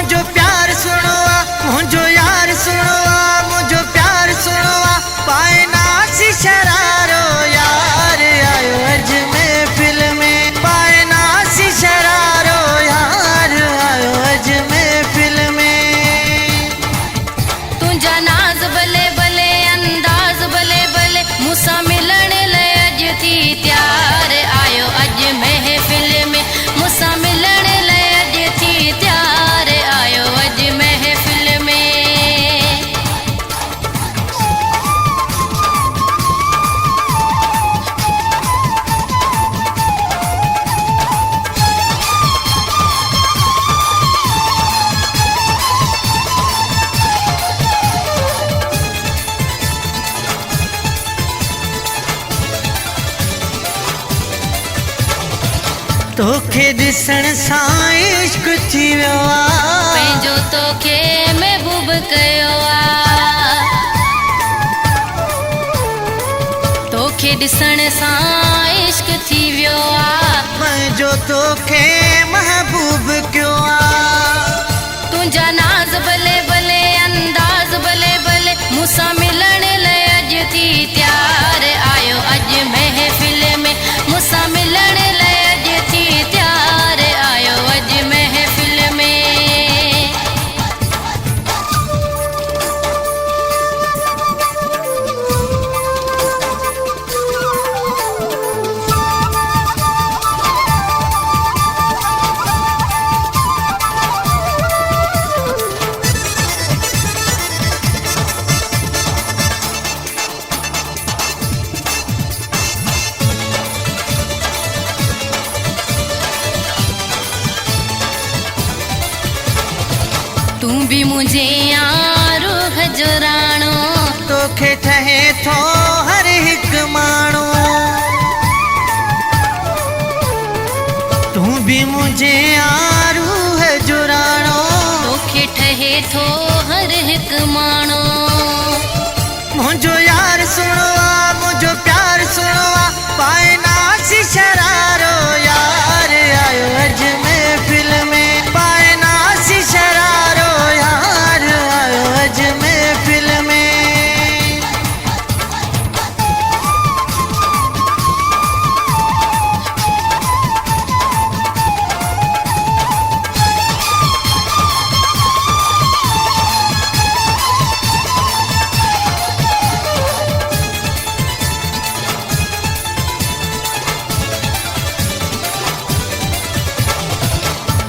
मुझो प्यार सुनो मुझो यार सुनो मुझो प्यार सुनो पाए नासी शरारो यार आयो अज महफिल में पाए नासी शरारो यार आयो अज महफिल में। तुझा नाज भले भले अंदाज भले भले मूसा मिलण ले अज थी त्यार आयो अज महफिल में मूसा मिलण ले अज थी त्यार आयो अज महफिल में। तोखे दिसण सां इश्क थी वियो आहे पंहिंजो तोखे महबूब कयो आहे तोखे ॾिसण सां इश्क थी वियो आहे पंहिंजो तोखे महबूब कयो आहे। तुंहिंजा नाज़ भले भले अंदाज़ भले भले मूंसां मिलण लाइ अॼु थी त्यार आयो अॼु महफ़िल में मूंसां मिलण लाइ अॼु थी त्यार आयो अॼु महफ़िल में। तू भी मुझे रूह जो राणो तोखे ठहे थो हर हिकु माण्हू तू भी मुझे रूह जो राणो तोखे ठहे थो हर हिकु माण्हू मुझो यार सुनो मुझो प्यार सुनो पाए नासी शरारो यार आयो अज महफिल में पाए नासी शरारो यार आयो अज महफिल में।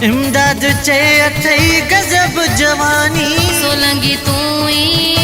इमदाद चे अथई गजब जवानी सोलंगी तू ही